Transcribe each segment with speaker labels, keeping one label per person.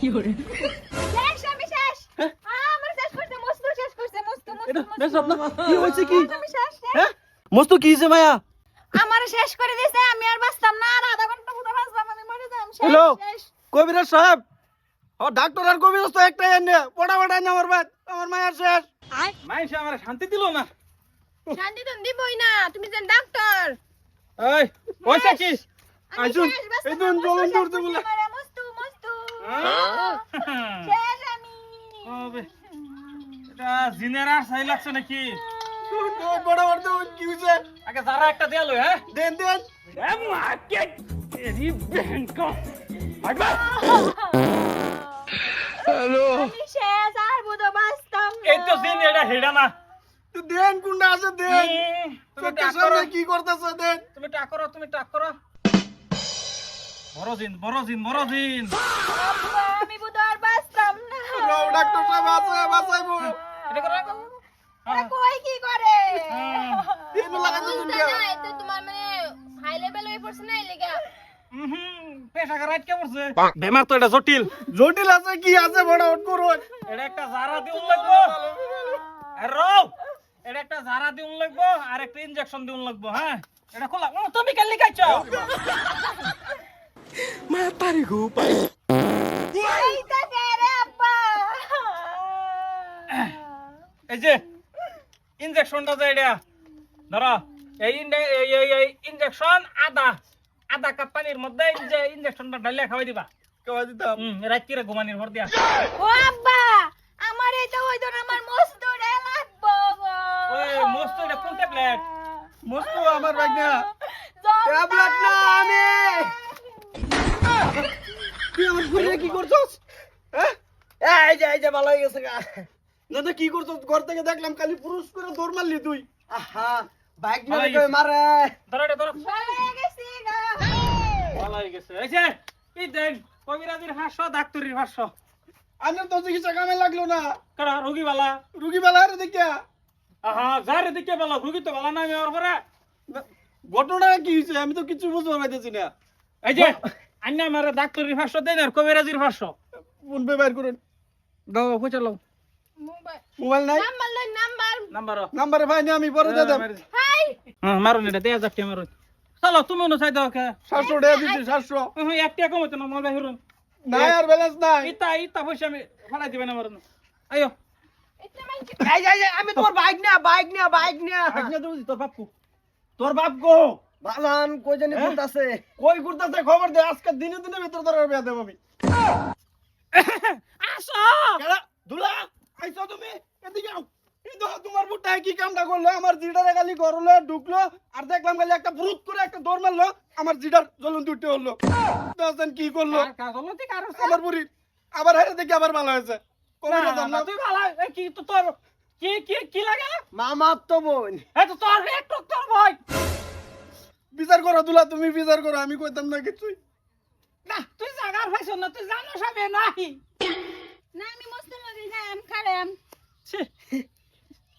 Speaker 1: শেষ আমি শেষ আমার শেষ করতে মস্ত শেষ করতে মস্ত
Speaker 2: কি হয়েছে কি
Speaker 1: আমি শেষ
Speaker 2: মস্ত কি হয়েছে মায়া
Speaker 1: আমার শেষ করে দিয়েছে আমি আর বাঁচতাম না আর আধা ঘন্টা মতো বাঁচলাম আমি মরে যাম শেষ
Speaker 2: হ্যালো
Speaker 1: শেষ
Speaker 2: কবিরাজ সাহেব ও ডাক্তার আর কবিরাজ তো একটাই এনে পড়া এনে আমার মায়ের শেষ
Speaker 3: মাইসে আমার শান্তি দিল না।
Speaker 1: শান্তি তো দিবই না তুমি যে ডাক্তার
Speaker 3: এই কইছে কি
Speaker 2: আইজুন এই দিন জ্বলন করতে বলে
Speaker 1: মস্ত মস্ত
Speaker 3: হ্যাঁ?
Speaker 1: শেষ আমি
Speaker 3: ওবে এটা জিনের আর সাই লাগছে নাকি?
Speaker 2: বড় কি হয়েছে
Speaker 3: আগে যারা একটা দেয়া লই হ্যাঁ
Speaker 2: দেন
Speaker 3: এরি বেহন কো ভাগবা
Speaker 1: আমি শেষ আর বুঝো বাঁচতাম না
Speaker 3: এই তো জিন এটা হেডা না।
Speaker 2: তুই দেন কোনটা আছে দেন
Speaker 3: তুমি
Speaker 2: চোখের
Speaker 3: টাক
Speaker 2: সামনে
Speaker 3: করো
Speaker 2: কি করতেছ দেন
Speaker 3: তুমি টাক করো বড় জিন
Speaker 1: আমি বুঝো আর বাঁচতাম না
Speaker 2: রাও ডাক্তার সাহেব আছে বাঁচাইবো
Speaker 3: এটা করো
Speaker 1: এটা কই কি করে
Speaker 2: দিন লাগাতে দিন
Speaker 1: এটা তোমার মানে হাই লেভেল হয়ে পড়ছে না এই লেগা
Speaker 3: পেশা রাইট কে পড়ছে বেমার তো এটা জটিল
Speaker 2: জটিল আছে কি আছে বড় উঠ করুন
Speaker 3: এটা একটা জারা দিউন লাগবো রও এটা একটা জারা দিউন লাগবো আর একটা ইনজেকশন দিউন লাগবো হ্যাঁ এটা খোলা তুমি কালি কাইছো
Speaker 1: এইটা রে আব্বা
Speaker 3: এই যে ইনজেকশনটা যে এটা ধরো এই ইনজেকশন আধা কাপ পানির মধ্যে যে ইনজেকশনটা ঢালিয়া খাওয়াই দিবা
Speaker 2: কওয়া দিতাম
Speaker 3: রাত কিরে ঘুমানির ভর দিয়া
Speaker 1: ও আব্বা আমার এটা ওই ধর আমার মস্ত রে লাগবো গো
Speaker 3: ওই মস্ত এটা কোন ট্যাবলেট
Speaker 2: মস্ত আমার ভাগনা ট্যাবলেট না আমি তুই আমার ঘুরে কি করছস হ্যাঁ এই যে ভালো হয়ে গেছে গা না তো কি করছস ঘর থেকে দেখলাম খালি পুরুষ করে দৌড় মারলি তুই আহা বাইক
Speaker 3: ভালো
Speaker 2: নিয়ে
Speaker 3: হয়ে গেছে।
Speaker 2: মারে
Speaker 3: ধরো এটা ধরো
Speaker 1: ভালো হয়ে গেছি গো
Speaker 3: ভালো হয়ে গেছে এই যে এই দেন কবিরাজির 500 ডাক্তারির 500
Speaker 2: আনের তো চিকিৎসা কামে লাগলো না
Speaker 3: কারা রোগী বালা
Speaker 2: রুগী বেলা রে দেখিয়া
Speaker 3: আহা যারে দিকে বালা রোগী তো বালা না আমার পরে
Speaker 2: ঘটনা কি হয়েছে আমি তো কিছু বুঝতে পারতেছি না
Speaker 3: এই যে আন্না মারে ডাক্তারির 500 দেন আর কবিরাজির 500
Speaker 2: ফোন পে বাইর করুন
Speaker 3: দাও পয়সা লও
Speaker 2: মোবাইল নাই
Speaker 1: নাম্বার লই নাম্বার
Speaker 3: নাম্বার
Speaker 2: নাম্বারে ভাই আমি পরে দিয়ে দেব
Speaker 1: হাই
Speaker 3: হ্যাঁ মারুন এটা দেয়া যাচ্ছে মারুন চলো তুমি অনু চাই দাও কে
Speaker 2: 700 টাকা দিছি 700
Speaker 3: হ্যাঁ একটা কম হতো না মোবাইল বাহিরুন
Speaker 2: নাই আর ব্যালেন্স নাই
Speaker 3: ইতা পয়সা আমি ফালাই দিবেন মারুন আইও
Speaker 1: এটা মাইকে
Speaker 2: এই আমি তোমার বাইক না
Speaker 3: আজকে তো তোর বাপু
Speaker 2: তোর বাপ গো বালান কই জানি ঘুরতাছে কই ঘুরতাছে খবর দে আজকে দিনে ভিতর ধরে বিয়া দেব আমি
Speaker 3: আসো
Speaker 2: কেডা দুলা আইছো তুমি এদিকে আও এই তো তোমার বুটটা কি কামটা করলো আমার জিডারে খালি করলো ঢুকলো আর দেখলাম খালি একটা ভূত করে একটা দৌড় মারলো আমার জিডার জ্বলন দুটে হলো দশজন কি করলো
Speaker 3: কাজল ঠিক আর
Speaker 2: আমার বুড়ি আবার হেরে দেখি আবার ভালো হয়েছে কবিরা জানলাম
Speaker 3: তুই ভালো কি তো তোর কি লাগে
Speaker 2: মামা তো বোন
Speaker 3: এই তো তোর একটু তোর ভাই
Speaker 2: বিচার করো দুলা তুমি বিচার করো আমি কইতাম না কিছুই
Speaker 3: না তুই জাগার ভাইছ না তুই জানো সবে নাই
Speaker 1: না আমি মস্ত মজা খাম খাড়াম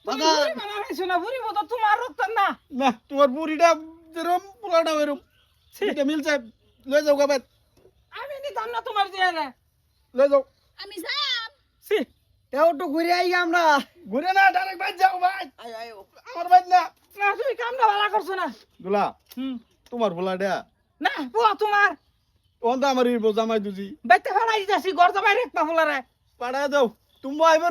Speaker 2: বাবা
Speaker 3: মানে ভাইছ না বুড়ি মতো তোমার রক্ত না
Speaker 2: না তোমার বুড়িটা যেরম পোলাটা এরম সেটা মিলছে লয়ে যাও গাবাত
Speaker 3: আমি নিতাম না তোমার দিয়ে
Speaker 2: লয়ে যাও
Speaker 1: আমি যাম
Speaker 3: সি
Speaker 2: এও তো ঘুরে আই আমরা ঘুরে না ডাইরেক্ট বাইর যাও ভাই আয় আমার বাইর না
Speaker 3: না তুমি কামটা ভালো করছো না
Speaker 2: দুলা
Speaker 3: হুম
Speaker 2: তোমার পোলাটা
Speaker 3: না বুয়া তোমার
Speaker 2: ওন তো আমার জামাই দুজি
Speaker 3: বাইতে ফেলাই দিতেছি ঘর তো বাইরে একটা ফুলারে
Speaker 2: পাড়া দাও তুমি আইবো